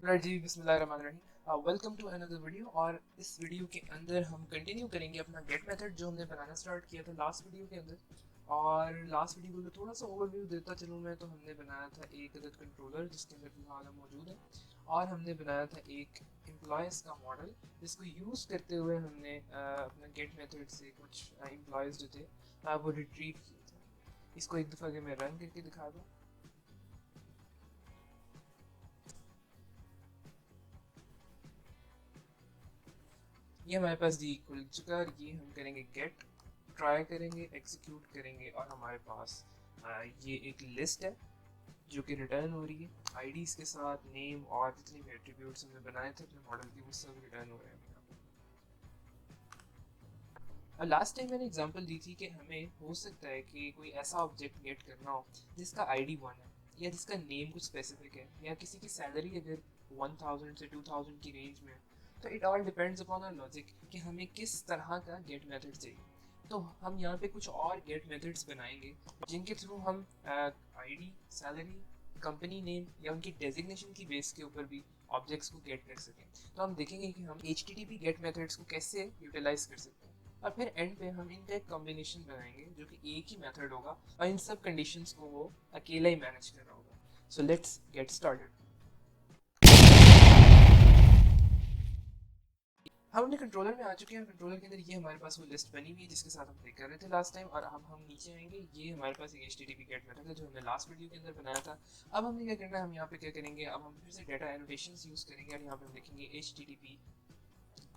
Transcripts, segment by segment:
Right जी, बिस्मिल्लाहिर्रहमानिर्रहीम। Welcome to another video. और इस वीडियो के अंदर हम कंटिन्यू करेंगे अपना गेट मेथड जो हमने बनाना स्टार्ट किया था लास्ट वीडियो के अंदर। और लास्ट वीडियो को थोड़ा सा ओवरव्यू देता चलूँ मैं, तो हमने बनाया था एक अदद कंट्रोलर जिसके अंदर फिलहाल मौजूद है, और हमने बनाया था एक एम्प्लॉयज़ का मॉडल जिसको यूज़ करते हुए हमने अपना गेट मेथड से कुछ एम्प्लॉयज़ जो थे वो रिट्रीव किए थे। इसको एक दफ़ा अगर मैं रन करके दिखा दूँ, ये हमारे पास जी खुल चुका है। ये हम करेंगे गेट, ट्राई करेंगे, एग्जीक्यूट करेंगे, और हमारे पास ये एक लिस्ट है जो कि रिटर्न हो रही है आईडीज़ के साथ। नेम और जितने भी एट्रीब्यूट्स हमने बनाए थे अपने मॉडल के वो सब रिटर्न हो रहे हैं। और लास्ट टाइम मैंने एग्जांपल दी थी कि हमें हो सकता है कि कोई ऐसा ऑब्जेक्ट गेट करना हो जिसका आईडी 1 है, या जिसका नेम कुछ स्पेसिफिक है, या किसी की सैलरी अगर 1000 से 2000 की रेंज में है। तो it all depends upon our logic कि हमें किस तरह का गेट मेथड चाहिए। तो हम यहाँ पे कुछ और गेट मेथड्स बनाएंगे जिनके थ्रू हम आईडी, सैलरी, कंपनी नेम या उनकी डेजिग्नेशन की बेस के ऊपर भी ऑब्जेक्ट्स को गेट कर सकें। तो हम देखेंगे कि हम HTTP गेट मेथड्स को कैसे यूटिलाइज कर सकते हैं, और फिर एंड पे हम इनका एक कॉम्बिनेशन बनाएंगे जो कि एक ही मेथड होगा और इन सब कंडीशंस को वो अकेला ही मैनेज कर रहा होगा। So let's get started. हम अपने कंट्रोलर में आ चुके हैं। कंट्रोलर के अंदर ये हमारे पास वो लिस्ट बनी हुई है जिसके साथ हम प्ले कर रहे थे लास्ट टाइम, और अब हम नीचे आएंगे। ये हमारे पास एक HTTP गेट मेथड है जो हमने लास्ट वीडियो के अंदर बनाया था। अब हमने क्या करना है, हम यहाँ पे क्या करेंगे, अब हम फिर से डेटा एनोटेशंस यूज़ करेंगे और यहाँ पे हम लिखेंगे HTTP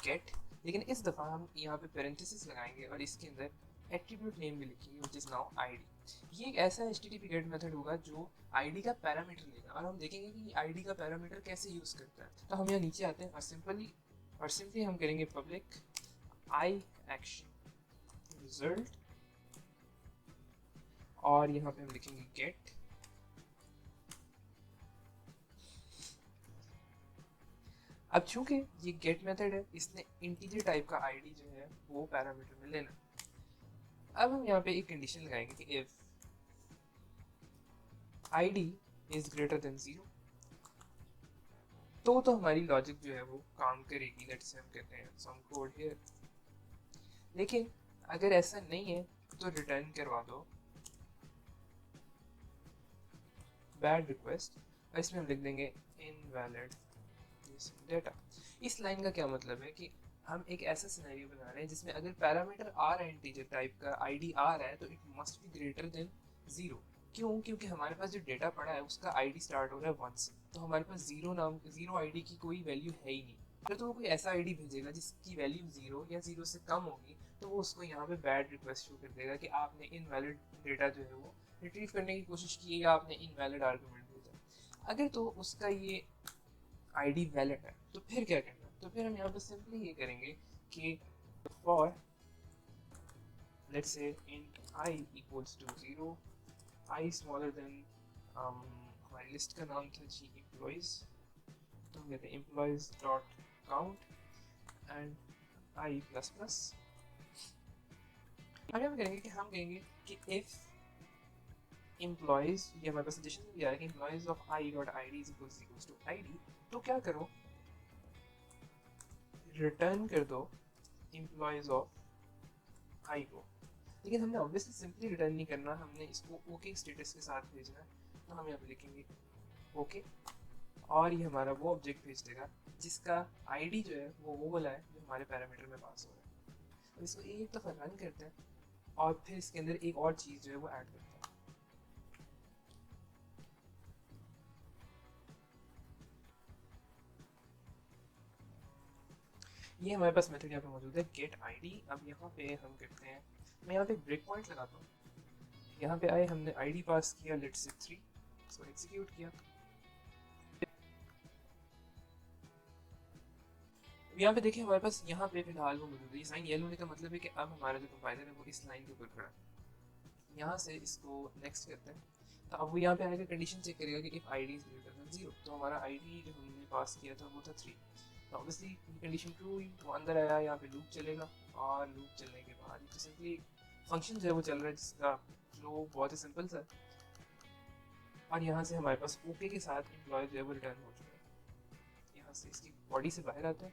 गेट, लेकिन इस दफ़ा हम यहाँ पे पेरेंथेसिस लगाएंगे और इसके अंदर एट्रीब्यूट नेम भी लिखेंगे विच इज़ नाउ आईडी। ये एक ऐसा HTTP गेट मेथड होगा जो आईडी का पैरामीटर लेगा, और हम देखेंगे कि आईडी का पैरामीटर कैसे यूज़ करता है। तो हम यहाँ नीचे आते हैं और सिंपली हम करेंगे पब्लिक आई एक्शन रिजल्ट, और यहाँ पे हम लिखेंगे गेट। अब चूंकि ये गेट मेथड है, इसने इंटीजर टाइप का आईडी जो है वो पैरामीटर में लेना। अब हम यहाँ पे एक कंडीशन लगाएंगे कि if ID is greater than 0, तो हमारी लॉजिक जो है वो काम करेगी। लेट्स से हम कहते हैं सम कोड हियर। लेकिन अगर ऐसा नहीं है तो रिटर्न करवा दो बैड रिक्वेस्ट, और इसमें हम लिख देंगे इनवैलिड डेटा। इस लाइन का क्या मतलब है कि हम एक ऐसा सिनेरियो बना रहे हैं जिसमें अगर पैरामीटर आ रहा है इंटीजर टाइप का, आईडी आ रहा है, तो it must be greater than 0। क्यों? क्योंकि हमारे पास जो डेटा पड़ा है उसका आईडी स्टार्ट हो रहा है 1 से, तो हमारे पास जीरो आईडी की कोई वैल्यू है ही नहीं। अगर तो वो कोई ऐसा आईडी भेजेगा जिसकी वैल्यू 0 या 0 से कम होगी, तो वो उसको यहाँ पे बैड रिक्वेस्ट शो कर देगा कि आपने इनवैलिड डेटा जो है वो रिट्रीव करने की कोशिश की, या आपने इनवैलिड आर्गूमेंट भेजा। अगर तो उसका ये आईडी वैलिड है तो फिर क्या करना है, तो फिर हम यहाँ पे सिंपली ये करेंगे कि for let's say int i equals to 0, i smaller than हमारी लिस्ट का नाम था जी एम्प्लॉयज, तो हम कहते हैं employees dot count and i plus plus. आगे हम करेंगे कि हम कहेंगे कि इफ एम्प्लॉयज, ये हमारे पास सजेशन भी आ रहा है कि employees of i dot I D is equals to I D, तो क्या करो, रिटर्न कर दो एम्प्लॉयज ऑफ आई को। लेकिन हमने ऑब्वियसली सिंपली रिटर्न नहीं करना, हमने इसको ओके स्टेटस के साथ भेजना है। तो हम यहाँ पे लिखेंगे ओके, और ये हमारा वो ऑब्जेक्ट भेज देगा जिसका आईडी जो है वो वाला है जो हमारे पैरामीटर में पास हो रहा है। तो इसको एक दफ़ा रन करते हैं और फिर इसके अंदर एक और चीज़ जो है वो ऐड करते हैं। ये हमारे पास मेथड यहाँ पे मौजूद है गेट आईडी। अब यहाँ पे हम करते हैं, मैं यहाँ पे एक ब्रेक पॉइंट लगाता हूँ। यहाँ पे आए, हमने आईडी पास किया लेट्स से 3, इसको एग्जीक्यूट किया। यहाँ पे देखिए हमारे पास यहाँ पे फिलहाल वो मौजूद है। ये साइन येलो होने का मतलब है कि अब हमारा जो कंपाइलर है वो इस लाइन के ऊपर खड़ा है। यहाँ से इसको नेक्स्ट करते हैं, तो अब वो यहाँ पे आएगा, कंडीशन चेक करेगा कि if ID is greater than 0, तो हमारा आईडी जो हमने पास किया था वो था 3। तो ऑब्वियसली कंडीशन ट्रू हुई, तो अंदर आया, यहाँ पे लूप चलेगा, और लूप चलने के बाद तो सिंपली फंक्शन जो है वो चल रहा है जिसका फ्लो बहुत ही सिंपल सा है। और यहाँ से हमारे पास ओके के साथ एम्प्लॉय जो है वो रिटर्न हो चुका है। यहाँ से इसकी बॉडी से बाहर आता है,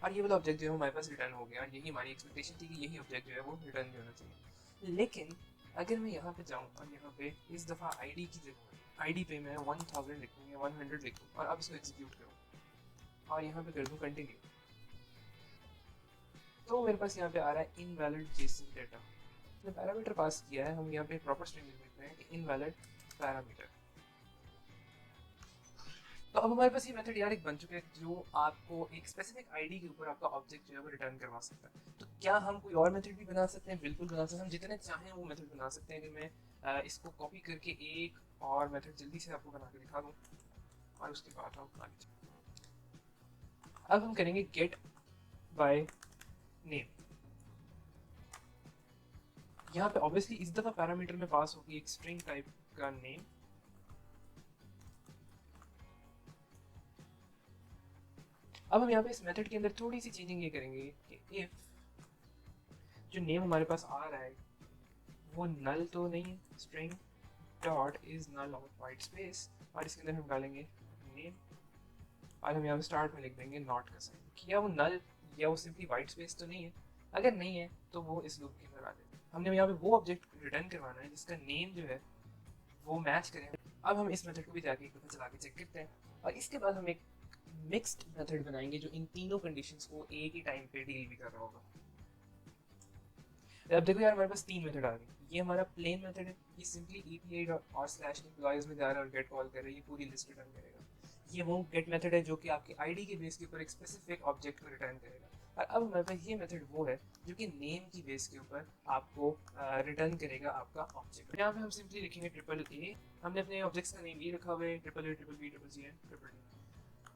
और ये वाला ऑब्जेक्ट जो है हमारे पास रिटर्न हो गया, और यही हमारी एक्सपेक्टेशन थी कि यही ऑब्जेक्ट जो है वो रिटर्न भी होना चाहिए। लेकिन अगर मैं यहाँ पे जाऊँ और यहाँ पे इस दफ़ा आईडी की जगह आईडी पे मैं 1000 लिखूँ या 100 लिखूँ और अब इसको एग्जीक्यूट करूँ और यहाँ पे कर दूँ कंटिन्यू, तो मेरे पास यहाँ पे आ रहा है इनवैलिड जेसन डेटा। मैंने पैरामीटर पास किया है, हम यहाँ पे प्रॉपर स्ट्रिंग लिख देते हैं कि इनवैलिड पैरामीटर। तो अब हमारे पास ये मेथड यार एक बन चुका है जो आपको एक स्पेसिफिक आईडी के ऊपर आपका ऑब्जेक्ट जो है वो रिटर्न करवा सकता है। तो क्या हम कोई और मेथड भी बना सकते हैं? बिल्कुल बना सकते हैं, हम जितने चाहें वो मेथड बना सकते हैं। अगर मैं इसको कॉपी करके एक और मेथड जल्दी से आपको बना के दिखा दूँ और उसके बाद हम आगे चलते। अब हम करेंगे गेट बाय नेम। यहाँ पे ऑब्वियसली इस दफ़ा पैरामीटर में पास होगी एक स्ट्रिंग टाइप का नेम। अब हम यहाँ पे इस मेथड के अंदर थोड़ी सी चेंजिंग ये करेंगे कि इफ जो नेम हमारे पास आ रहा है वो नल तो नहीं है, string dot is null of white space, और इसके अंदर हम डालेंगे नेम, और हम यहाँ पे स्टार्ट में लिख देंगे नॉट का साइन। क्या वो नल या वो सिंपली वाइट स्पेस तो नहीं है? अगर नहीं है तो वो इस लूप के अंदर आ जाए। हमने यहाँ पे वो ऑब्जेक्ट रिटर्न करवाना है जिसका नेम जो है वो मैच करे। अब हम इस मेथड को भी जाके एक दफ़ा चला के चेक करते हैं, और इसके बाद हम एक मिक्स्ड मेथड बनाएंगे जो इन तीनों कंडीशंस को एक ही टाइम पे डील भी कर रहा होगा। अब देखो यार हमारे पास तीन मेथड आ गए। ये हमारा प्लेन मेथड है, ये सिंपली epi और स्लैश एम्प्लॉयज में जा रहा है और गेट कॉल कर रहा है, ये पूरी लिस्ट रिटर्न करेगा। ये वो गेट मेथड है जो कि आपके आईडी के बेस के ऊपर एक स्पेसिफिक ऑब्जेक्ट को रिटर्न करेगा। और अब हमारे पास ये मेथड वो है जो कि नेम की बेस के ऊपर आपको रिटर्न करेगा आपका ऑब्जेक्ट। यहाँ पे हम सिंपली लिखेंगे ट्रिपल ए। हमने अपने ऑब्जेक्ट्स का नेम ये रखा हुआ है, triple A, triple B, triple C and triple D.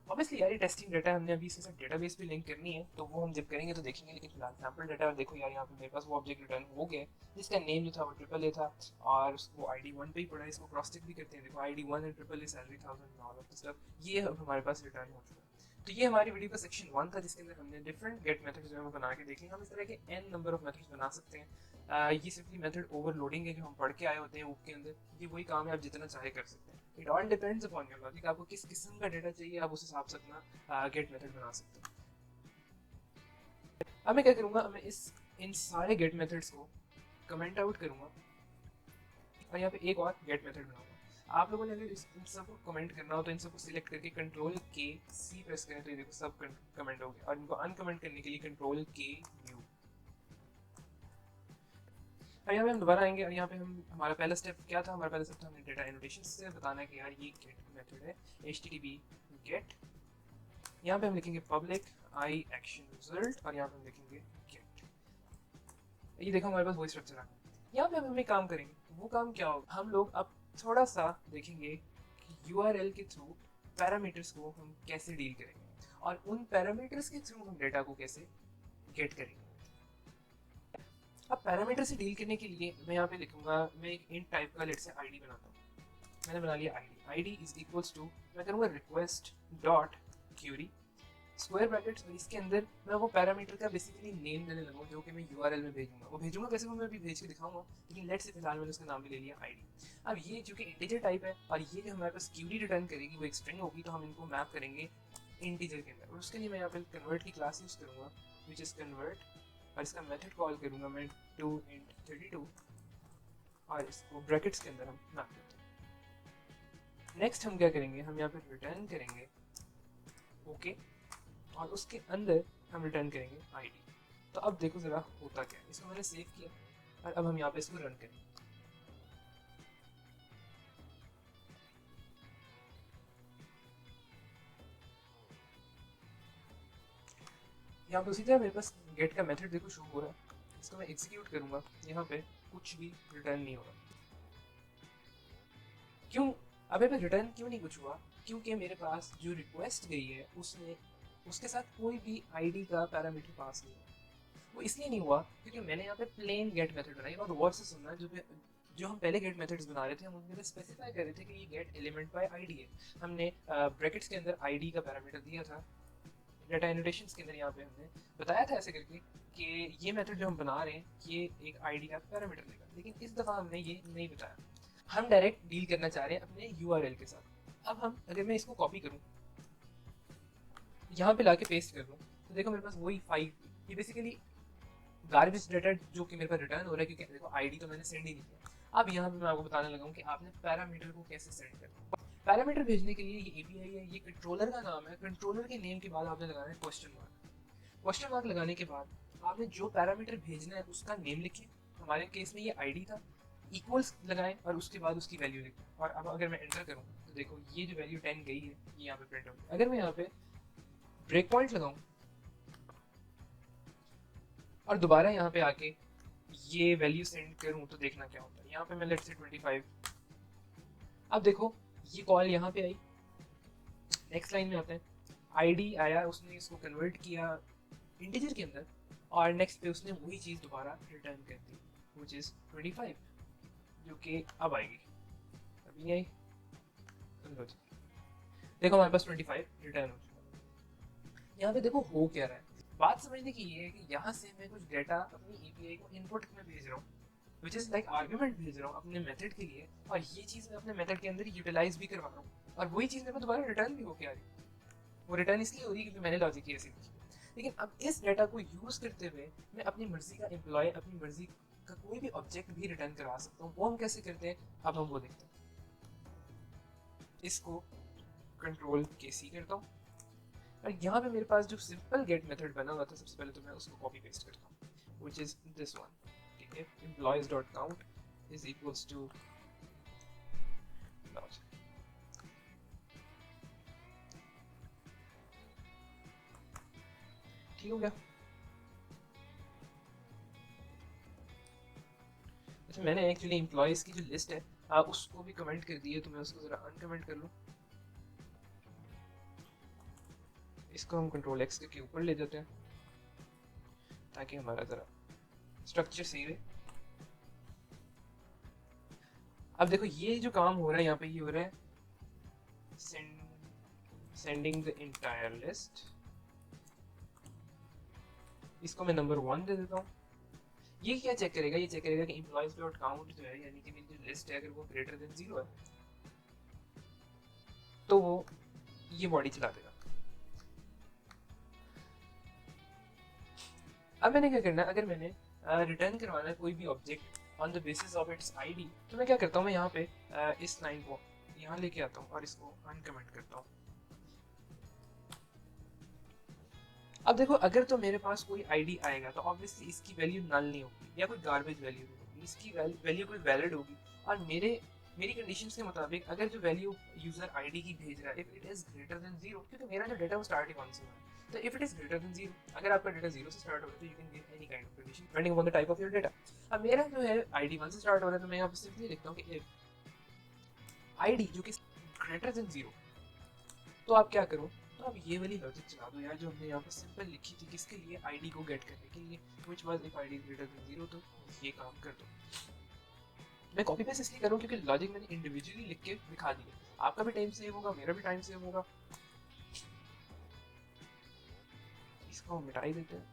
Obviously यार ये टेस्टिंग डाटा है, हमने अभी इसके साथ डेटाबेस भी लिंक करनी है, तो वो हम जब करेंगे तो देखेंगे। लेकिन फिलहाल सैम्पल डाटा, और देखो यार यहाँ पे मेरे पास वो ऑब्जेक्ट रिटर्न हो गया जिसका नेम जो था वो ट्रिपल ए था, और उसको आईडी 1 पे ही पड़ा है। इसको क्रॉस चेक भी करते हैं, देखो आईडी 1 है, triple A, salary 1000 all of stuff, ये अब हमारे पास रिटर्न हो चुका है। तो ये हमारी वीडियो का सेक्शन 1 था जिसके अंदर हमने डिफरेंट गेट मेथड्स जो है वो बना के देखेंगे। हम इस तरह के n नंबर ऑफ मेथड्स बना सकते हैं। ये सिंपली मेथड ओवरलोडिंग है जो हम पढ़ के आए होते हैं ऊप के अंदर। ये वही काम है, आप जितना चाहे कर सकते हैं। It all depends upon your logic, आपको किस किस्म का डेटा चाहिए आप उस हिसाब से अपना गेट मेथड बना सकते हैं। अब मैं क्या करूँगा, मैं इन सारे गेट मेथड्स को कमेंट आउट करूँगा और यहाँ पे एक और गेट मेथड बनाऊंगा। आप लोगों ने अगर इन सबको कमेंट करना हो तो इन सबको सिलेक्ट करके कंट्रोल के सी प्रेस करें तो ये देखो सब कमेंट हो गया, और इनको अनकमेंट करने के लिए कंट्रोल के यू। और यहाँ पे हम दोबारा आएंगे, और यहाँ पे हम हमारा पहला स्टेप क्या था? हमारा पहला स्टेप था हमने डेटा एनोटेशन से बताना है कि यार ये गेट मेथड है http गेट। यहाँ पे हम लिखेंगे पब्लिक आई एक्शन रिजल्ट, और यहाँ पे हम लिखेंगे गेट। ये देखो हमारे पास वही स्ट्रक्चर आ गया। यहाँ पे हम एक काम करेंगे, वो काम क्या होगा, हम लोग अब थोड़ा सा देखेंगे कि URL के थ्रू पैरामीटर्स को हम कैसे डील करेंगे, और उन पैरामीटर्स के थ्रू हम डेटा को कैसे गेट करेंगे। अब पैरामीटर से डील करने के लिए मैं यहाँ पे लिखूंगा, मैं एक इंट टाइप का लेट से आईडी बनाता हूँ। मैंने बना लिया आईडी इज इक्वल्स टू, मैं करूँगा request dot Curie square brackets, और इसके अंदर मैं वो पैरामीटर का बेसिकली नेम देने लगूँ जो कि मैं URL में भेजूंगा। वो भेजूंगा कैसे वो मैं अभी भेज के दिखाऊंगा, लेकिन लेट्स से फिलहाल मैंने उसका नाम भी ले लिया आईडी। अब ये जो कि इंटीजर टाइप है और ये जो हमारे पास क्यूरी रिटर्न करेगी वो एक स्ट्रिंग होगी, तो हम इनको मैप करेंगे इंटीजर के अंदर, और उसके लिए मैं यहाँ पे कन्वर्ट की क्लास यूज़ करूँगा विच इज़ कन्वर्ट, और इसका मेथड कॉल करूँगा मैं टू इंट 32, और इसको ब्रैकेट्स के अंदर हम मैप करते हैं। नेक्स्ट हम क्या करेंगे, हम यहाँ पे रिटर्न करेंगे ओके, और उसके अंदर हम रिटर्न करेंगे आईडी। तो अब देखो ज़रा होता क्या है, इसको मैंने सेव किया और अब हम यहाँ पे इसको रन करेंगे। यहाँ पे उसी तरह मेरे पास गेट का मेथड देखो शो हो रहा है, इसको मैं एग्जीक्यूट करूँगा, यहाँ पे कुछ भी रिटर्न नहीं होगा। क्यों? अब मेरे पास रिटर्न क्यों नहीं कुछ हुआ? क्योंकि मेरे पास जो रिक्वेस्ट गई है उसने उसके साथ कोई भी आईडी का पैरामीटर पास नहीं हुआ। वो इसलिए नहीं हुआ क्योंकि मैंने यहाँ पे प्लेन गेट मेथड बनाई, और गौर से सुनना, जो हम पहले गेट मेथड्स बना रहे थे हम उनमें स्पेसिफाई कर रहे थे कि ये गेट एलिमेंट बाय आईडी है। हमने ब्रैकेट्स के अंदर आईडी का पैरामीटर दिया था, डेटा एनोटेशंस के अंदर यहाँ पे हमने बताया था ऐसे करके कि ये मेथड जो हम बना रहे हैं ये एक आईडी का पैरामीटर लेगा, लेकिन इस दफ़ा हमने ये नहीं बताया। हम डायरेक्ट डील करना चाह रहे हैं अपने यूआरएल के साथ। अब हम अगर मैं इसको कॉपी करूँ, यहाँ पे लाके पेस्ट कर दूँ, तो देखो मेरे पास वही फाइल, ये बेसिकली गार्बेज डाटा जो कि मेरे पास रिटर्न हो रहा है, क्योंकि देखो आईडी तो मैंने सेंड ही नहीं किया। अब यहाँ पे मैं आपको बताने लगा हूँ कि आपने पैरामीटर को कैसे सेंड करना है। पैरामीटर भेजने के लिए ये एपीआई है, ये कंट्रोलर का नाम है। कंट्रोलर के नेम के बाद आपने लगाना है क्वेश्चन मार्क। क्वेश्चन मार्क लगाने के बाद आपने जो पैरामीटर भेजना है उसका नेम लिखिए, हमारे केस में ये आईडी था, इक्वल्स लगाएं और उसके बाद उसकी वैल्यू लिखें। और अब अगर मैं एंटर करूँ तो देखो ये जो वैल्यू 10 गई है ये यहाँ पे प्रिंट होगी। अगर मैं यहाँ पे ब्रेक पॉइंट लगाऊं और दोबारा यहाँ पे आके ये वैल्यू सेंड करूँ तो देखना क्या होता है। यहाँ पे मैं लेट्स से 25, अब देखो ये कॉल यहाँ पे आई। नेक्स्ट लाइन में आते हैं, आईडी आया, उसने इसको कन्वर्ट किया इंटीजर के अंदर और नेक्स्ट पे उसने वही चीज़ दोबारा रिटर्न कर दी विच इज़ 25, जो कि अब आएगी, अभी नहीं आई। देखो हमारे पास 25 रिटर्न हो चुका। यहाँ पे देखो हो क्या रहा है, बात समझने की ये है कि यहाँ से मैं कुछ डेटा अपनी एपीआई को इनपुट में भेज रहा हूँ, विच इज़ लाइक आर्गुमेंट भेज रहा हूँ अपने मेथड के लिए, और ये चीज़ मैं अपने मेथड के अंदर यूटिलाइज भी करवा रहा हूँ, और वही चीज़ मेरे को दोबारा रिटर्न भी होके आ रही है। वो रिटर्न इसलिए हो रही है क्योंकि मैंने लॉजिक ही ऐसी लिखी है। लेकिन अब इस डेटा को यूज़ करते हुए मैं अपनी मर्जी का एम्प्लॉय, अपनी मर्जी का कोई भी ऑब्जेक्ट भी रिटर्न करवा सकता हूँ। वो हम कैसे करते हैं, अब हम वो देखते हैं। इसको कंट्रोल के सी करता हूँ और यहाँ पे मेरे पास जो सिंपल गेट मेथड बना हुआ था, सबसे पहले तो मैं उसको कॉपी पेस्ट करता हूँ, which is this one. Okay, if employees.count is equals to logic. ठीक हो गया। अच्छा मैंने एक्चुअली एम्प्लॉयज़ की जो लिस्ट है उसको भी कमेंट कर दी है, तो मैं उसको ज़रा अनकमेंट कर लूँ। इसको हम कंट्रोल एक्स के ऊपर ले जाते हैं ताकि हमारा ज़रा स्ट्रक्चर सही रहे। अब देखो ये जो काम हो रहा है यहाँ पे, ये हो रहा है सेंडिंग द इंटायर लिस्ट। इसको मैं नंबर 1 दे देता हूँ। ये क्या चेक करेगा, ये चेक करेगा कि एम्प्लॉयज डॉट काउंट जो है, यानी कि मेरी जो लिस्ट है, अगर वो ग्रेटर देन 0 है तो वो ये बॉडी चला देगा। अब मैंने क्या करना है, अगर मैंने रिटर्न करवाना है कोई भी object on the basis of its ID, तो मैं क्या करता हूँ, मैं यहाँ पे इस लाइन को यहाँ लेके आता हूँ और इसको अनकमेंट करता हूँ। अब देखो अगर तो मेरे पास कोई आईडी आएगा तो ऑब्वियसली इसकी वैल्यू नल नहीं होगी या कोई गार्बेज वैल्यू होगी, इसकी वैल्यू कोई वैलिड होगी। और मेरी कंडीशंस के मुताबिक अगर जो वैल्यू यूजर आईडी की भेज रहा है, if it is greater than 0, क्योंकि मेरा जो डेटा वो स्टार्ट ही 1 से हुआ है, तो if it is greater than 0, अगर आपका डेटा 0 से स्टार्ट हो रहा है तो you can give any kind of condition depending on the type of your data. अब मेरा जो है आईडी 1 से स्टार्ट हो रहा है, तो मैं यहाँ पे सिंपली लिखता हूँ कि इफ आईडी जो कि ग्रेटर देन 0, तो आप क्या करो, तो आप ये वाली लॉजिक चला दो यार जो हमने यहाँ पे सिंपल लिखी थी, किसके लिए, आईडी को गेट करने के लिए, which was if ID greater than 0, तो ये काम कर दो। मैं कॉपी पेस्ट इसलिए करूँ क्योंकि लॉजिक मैंने इंडिविजुअली लिख के दिखा दिया, आपका भी टाइम सेव होगा, मेरा भी टाइम सेव होगा। इसको हम मिटा ही देते हैं।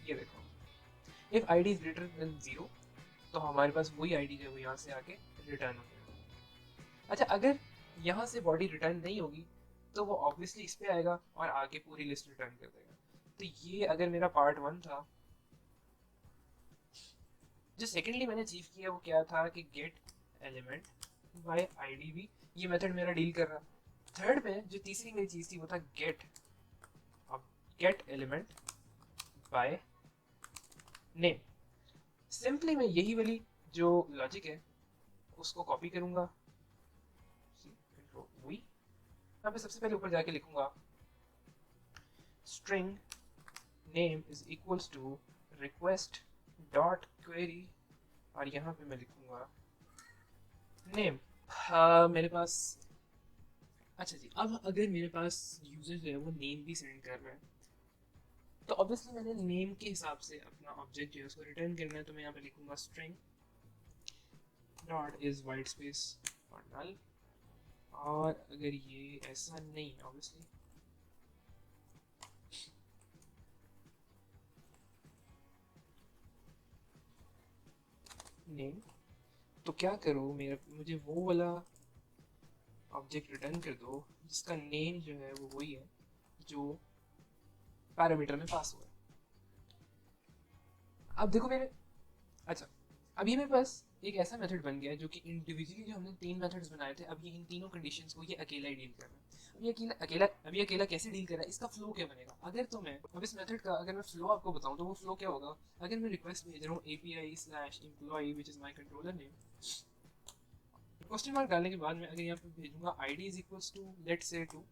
ये देखो, if ID is greater than 0, तो हमारे पास वही आईडी जो है यहाँ से आके रिटर्न हो जाएगा। अच्छा अगर यहाँ से बॉडी रिटर्न नहीं होगी तो वो ऑब्वियसली इस पे आएगा और आगे पूरी लिस्ट रिटर्न कर देगा। तो ये अगर मेरा पार्ट 1 था। जो सेकेंडली मैंने अचीव किया वो क्या था कि गेट एलिमेंट बाय आईडी भी ये मेथड मेरा डील कर रहा। थर्ड में जो तीसरी मेरी चीज थी वो था gate element by name. Simply मैं यही वाली जो लॉजिक है उसको कॉपी करूंगा, वही यहाँ पे सबसे पहले ऊपर जाके लिखूंगा string name is equals to request dot query, और यहाँ पे मैं लिखूंगा name। हाँ मेरे पास, अच्छा जी, अब अगर मेरे पास यूजर जो है वो नेम भी सेंड कर रहा है तो ऑब्वियसली मैंने नेम के हिसाब से अपना ऑब्जेक्ट जो है उसको रिटर्न करना है, तो मैं यहाँ पे लिखूंगा string dot is white space और null। और अगर ये ऐसा नहीं, ऑब्वियसली नेम तो क्या करो, मेरा मुझे वो वाला ऑब्जेक्ट रिटर्न कर दो जिसका नेम जो है वो वही है जो पैरामीटर में पास हुआ है। अब देखो मेरे, अच्छा, अब ये मेरे पास एक ऐसा मेथड बन गया है जो कि इंडिविजुअली जो हमने 3 मेथड्स बनाए थे, अब ये इन तीनों कंडीशंस को ये अकेला ही डील कर रहा है। अब ये अकेला कैसे डील कर रहा है, इसका फ्लो क्या बनेगा। अगर तो मैं अब इस मेथड का अगर मैं फ्लो आपको बताऊं तो वो फ्लो क्या होगा। अगर मैं रिक्वेस्ट भेज रहा हूँ API/employee which is my controller name, question mark डालने के बाद मैं अगर यहाँ पे भेजूंगा ID is equals to let's say 2,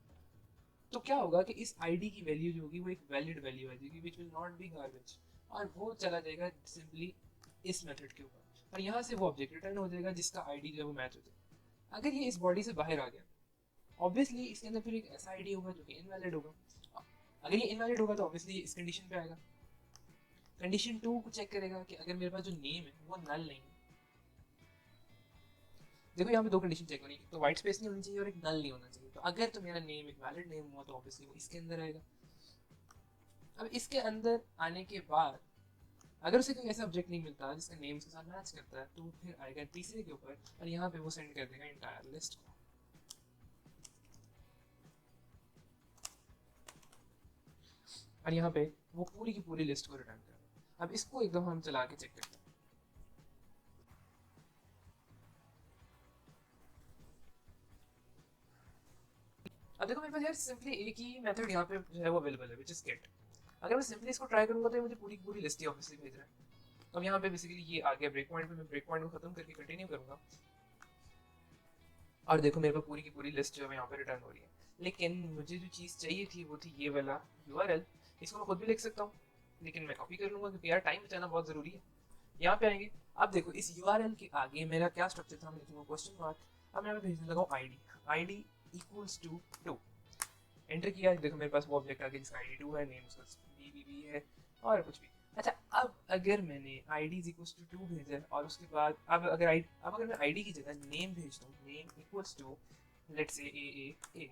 तो क्या होगा कि इस ID की वैल्यू जो होगी वो एक वैलिड वैल्यू आ जाएगी which will not be garbage, और वो चला जाएगा सिंपली इस मेथड के ऊपर, और यहाँ से वो ऑब्जेक्ट रिटर्न हो जाएगा जिसका ID जो है वो मैच हो जाएगा। अगर ये इस बॉडी से बाहर आ गया, ऑब्वियसली इसके अंदर फिर एक ऐसा ID होगा जो कि इनवैलिड होगा। अगर ये इनवैलिड होगा तो ऑब्वियसली इस कंडीशन पे आएगा। कंडीशन 2 को चेक करेगा कि अगर मेरे पास जो नेम है वो नल नहीं है। देखो यहाँ पे दो कंडीशन चेक होनी, तो वाइट स्पेस नहीं होनी चाहिए और एक नल नहीं होना चाहिए। तो अगर तो मेरा नेम एक वैलिड नेम हुआ तो ऑब्वियसली वो इसके अंदर आएगा। अब इसके अंदर आने के बाद अगर उसे कोई ऐसा ऑब्जेक्ट नहीं मिलता जिसका नेम उसके साथ मैच करता है, तो फिर आएगा तीसरे के ऊपर और यहाँ पे वो सेंड कर देगा इंटायर लिस्ट को। और यहाँ पे वो पूरी की पूरी लिस्ट को रिटर्न कर देगा। अब इसको एकदम हम चला के चेक करते हैं। अब देखो मेरे पास यार सिंपली एक ही मेथड यहाँ पे जो है वो अवेलेबल है, विच इज गेट। अगर मैं सिंपली इसको ट्राई करूंगा तो ये मुझे पूरी की पूरी लिस्ट ही ऑब्वियसली भेज रहा है। अब यहाँ पे बेसिकली ये आ गया ब्रेक पॉइंट पे, मैं ब्रेक पॉइंट को खत्म करके कंटिन्यू करूंगा और देखो मेरे पास पूरी की पूरी लिस्ट जो है यहाँ पे रिटर्न हो रही है। लेकिन मुझे जो चीज़ चाहिए थी वो थी ये वाला URL। इसको मैं खुद भी लिख सकता हूँ लेकिन मैं कॉपी कर लूंगा क्योंकि यार टाइम बचाना बहुत ज़रूरी है। यहाँ पे आएंगे, अब देखो इस URL के आगे मेरा क्या स्ट्रक्चर था, मैं लिखूंगा क्वेश्चन मार्क। अब मैं यहाँ पे भेजने लगा ID इक्वल्स टू 2, एंटर किया, देखो मेरे पास वो ऑब्जेक्ट आ गया जिसका ID 2 है, नेम उसका BBB है और कुछ भी। अच्छा, अब अगर मैंने ID इज इक्वल्स टू 2 भेजा और उसके बाद अब अगर मैं ID की जगह नेम भेज दूँ, name equals to let's say AAA,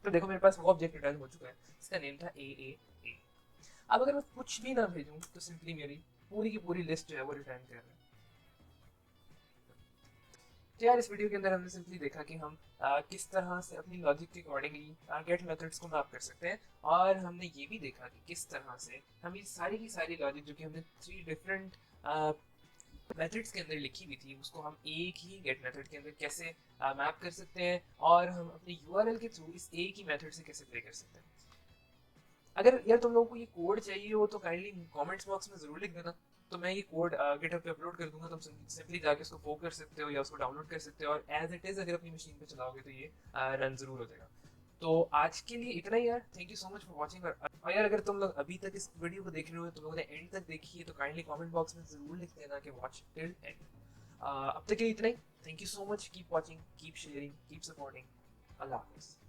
तो देखो मेरे पास वो ऑब्जेक्ट रिटर्न हो चुका है इसका नेम था AAA। अब अगर मैं कुछ भी ना भेजूँ तो सिंपली मेरी पूरी की पूरी लिस्ट जो है वो रिटर्न कर रहा है। तो यार इस वीडियो के अंदर हमने सिंपली देखा कि हम किस तरह से अपनी लॉजिक के अकॉर्डिंगली गेट मेथड्स को मैप कर सकते हैं, और हमने ये भी देखा कि किस तरह से हम ये सारी की सारी लॉजिक जो कि हमने 3 डिफरेंट मेथड्स के अंदर लिखी हुई थी उसको हम एक ही गेट मेथड के अंदर कैसे मैप कर सकते हैं, और हम अपने URL के थ्रू इस एक ही मेथड से कैसे प्ले कर सकते हैं। अगर यार तुम लोगों को ये कोड चाहिए हो तो काइंडली कमेंट्स बॉक्स में जरूर लिख देना, तो मैं ये कोड गिटहब पे अपलोड कर दूंगा। तुम सिंपली जाके उसको पोक कर सकते हो या उसको डाउनलोड कर सकते हो, और एज इट इज अगर अपनी मशीन पे चलाओगे तो ये रन जरूर हो जाएगा। तो आज के लिए इतना ही यार, thank you so much for watching. और यार अगर तुम लोग अभी तक इस वीडियो को देख रहे हो, तुम लोगों ने एंड तक देखी है, तो काइंडली कमेंट बॉक्स में जरूर लिख देना कि वॉच टिल एंड। अब तक के लिए इतना ही, thank you so much, keep watching, keep sharing, keep supporting, अल्लाह हाफिज़।